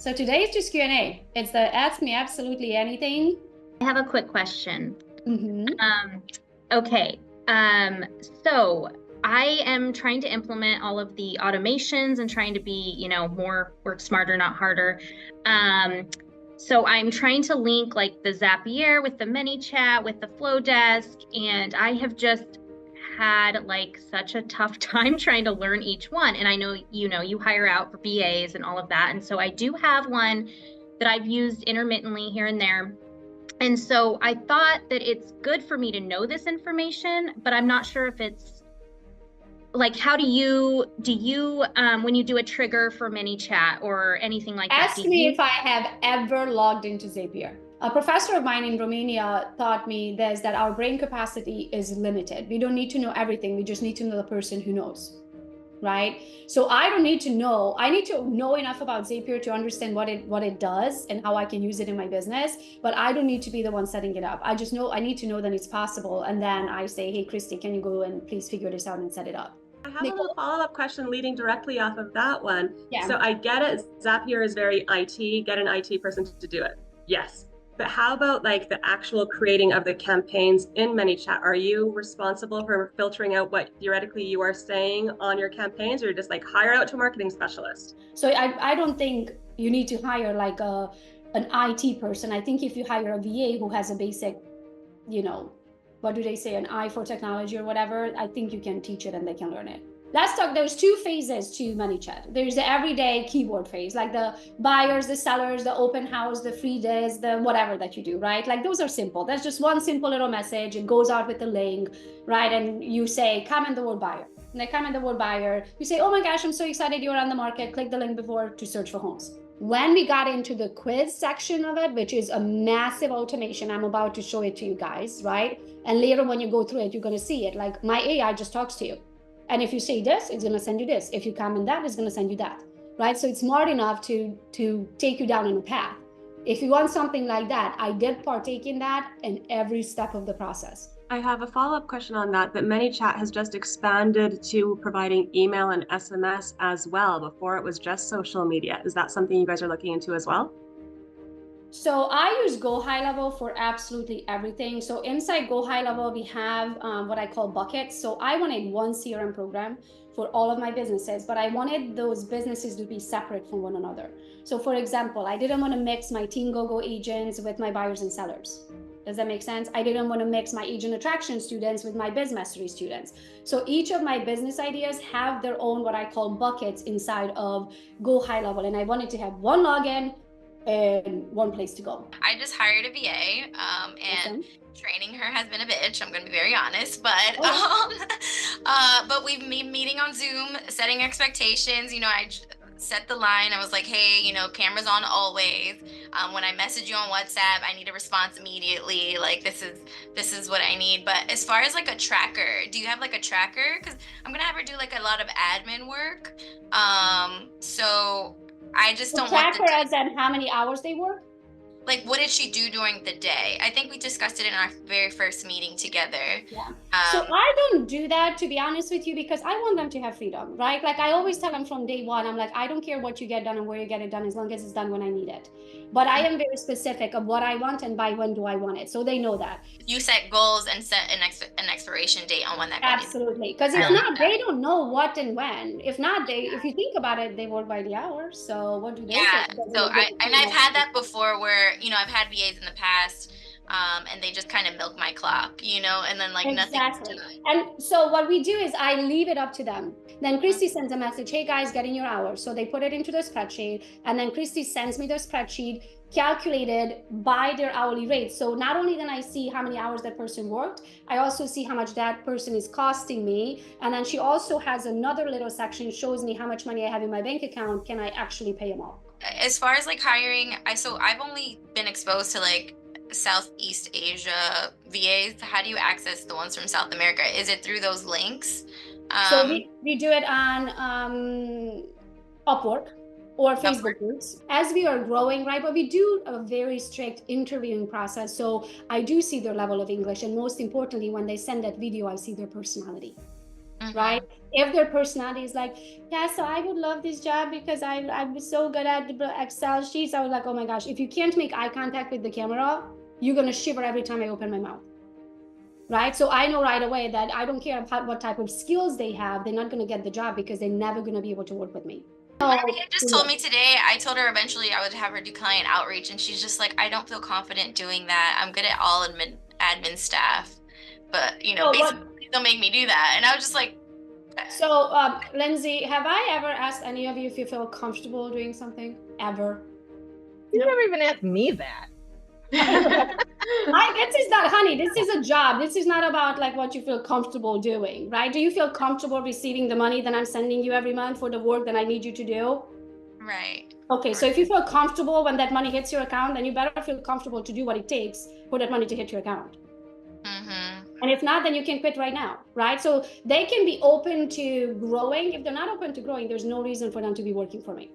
So today is just Q&A. It's the ask me absolutely anything. I have a quick question. Mm-hmm. Okay. So I am trying to implement all of the automations and trying to be, more work smarter, not harder. So I'm trying to link like the Zapier with the ManyChat with the Flow Desk, and I have just had like such a tough time trying to learn each one. And I know, you hire out for VAs and all of that. And so I do have one that I've used intermittently here and there. And so I thought that it's good for me to know this information, but I'm not sure if it's like, how do you when you do a trigger for ManyChat or anything like that? Ask me if I have ever logged into Zapier. A professor of mine in Romania taught me this, that our brain capacity is limited. We don't need to know everything. We just need to know the person who knows. Right? So I don't need to know. I need to know enough about Zapier to understand what it does and how I can use it in my business. But I don't need to be the one setting it up. I just know I need to know that it's possible. And then I say, hey, Christy, can you go and please figure this out and set it up? I have a little follow-up question leading directly off of that one. Yeah. So I get it. Zapier is very IT. Get an IT person to do it. Yes. But how about like the actual creating of the campaigns in ManyChat? Are you responsible for filtering out what theoretically you are saying on your campaigns, or just like hire out to a marketing specialist? So I don't think you need to hire like an IT person. I think if you hire a VA who has a basic, what do they say, an eye for technology or whatever, I think you can teach it and they can learn it. Let's talk, there's two phases to ManyChat. There's the everyday keyword phase, like the buyers, the sellers, the open house, the free days, the whatever that you do, right? Like those are simple. That's just one simple little message. It goes out with the link, right? And you say, comment the word buyer. And they comment the word buyer. You say, oh my gosh, I'm so excited you're on the market. Click the link before to search for homes. When we got into the quiz section of it, which is a massive automation, I'm about to show it to you guys, right? And later when you go through it, you're going to see it. Like my AI just talks to you. And if you say this, it's going to send you this. If you comment that, it's going to send you that, right? So it's smart enough to take you down on a path. If you want something like that, I did partake in that in every step of the process. I have a follow-up question on that ManyChat has just expanded to providing email and SMS as well. Before it was just social media. Is that something you guys are looking into as well? So I use Go High Level for absolutely everything. So inside Go High Level, we have what I call buckets. So I wanted one CRM program for all of my businesses, but I wanted those businesses to be separate from one another. So for example, I didn't want to mix my Team GoGo agents with my buyers and sellers. Does that make sense? I didn't want to mix my agent attraction students with my biz mastery students. So each of my business ideas have their own what I call buckets inside of Go High Level. And I wanted to have one login and one place to go. I just hired a VA, and training her has been a bitch. I'm going to be very honest, but but we've been meeting on Zoom, setting expectations. I set the line. I was like, hey, cameras on always. When I message you on WhatsApp, I need a response immediately. Like this is what I need. But as far as like a tracker, do you have like a tracker? Because I'm gonna have her do like a lot of admin work. So I just don't want tracker as in how many hours they work? Like, what did she do during the day? I think we discussed it in our very first meeting together. Yeah. So I don't do that, to be honest with you, because I want them to have freedom, right? Like I always tell them from day one, I'm like, I don't care what you get done and where you get it done, as long as it's done when I need it. But I am very specific of what I want and by when do I want it. So they know that. You set goals and set an expiration date on when that goal is. Absolutely. Because if not, they don't know what and when. If not, if you think about it, they work by the hour. So what do they do? So I've had that before where, I've had VAs in the past, and they just kind of milk my clock, and then like exactly. nothing. And so what we do is I leave it up to them. Then Christy sends a message, hey guys, get in your hours. So they put it into the spreadsheet, and then Christy sends me the spreadsheet calculated by their hourly rate. So not only then I see how many hours that person worked, I also see how much that person is costing me. And then she also has another little section, shows me how much money I have in my bank account. Can I actually pay them all? As far as like hiring, I've only been exposed to like Southeast Asia VAs. How do you access the ones from South America? Is it through those links? So we do it on Upwork or Facebook groups as we are growing, right? But we do a very strict interviewing process. So I do see their level of English. And most importantly, when they send that video, I see their personality, right? if their personality is like, yeah, so I would love this job because I'm so good at the Excel sheets. I was like, oh my gosh, if you can't make eye contact with the camera, you're going to shiver every time I open my mouth. Right? So I know right away that I don't care about what type of skills they have. They're not going to get the job because they're never going to be able to work with me. Maria just told me today, I told her eventually I would have her do client outreach, and she's just like, I don't feel confident doing that. I'm good at all admin stuff, but you know, basically don't make me do that. And I was just like, so Lindsay, have I ever asked any of you if you feel comfortable doing something ever? You never even asked me that. This is not, honey, this is a job. This is not about like what you feel comfortable doing, right? Do you feel comfortable receiving the money that I'm sending you every month for the work that I need you to do? Right. Okay, so if you feel comfortable when that money hits your account, then you better feel comfortable to do what it takes for that money to hit your account. And if not, then you can quit right now, right? So they can be open to growing. If they're not open to growing, there's no reason for them to be working for me.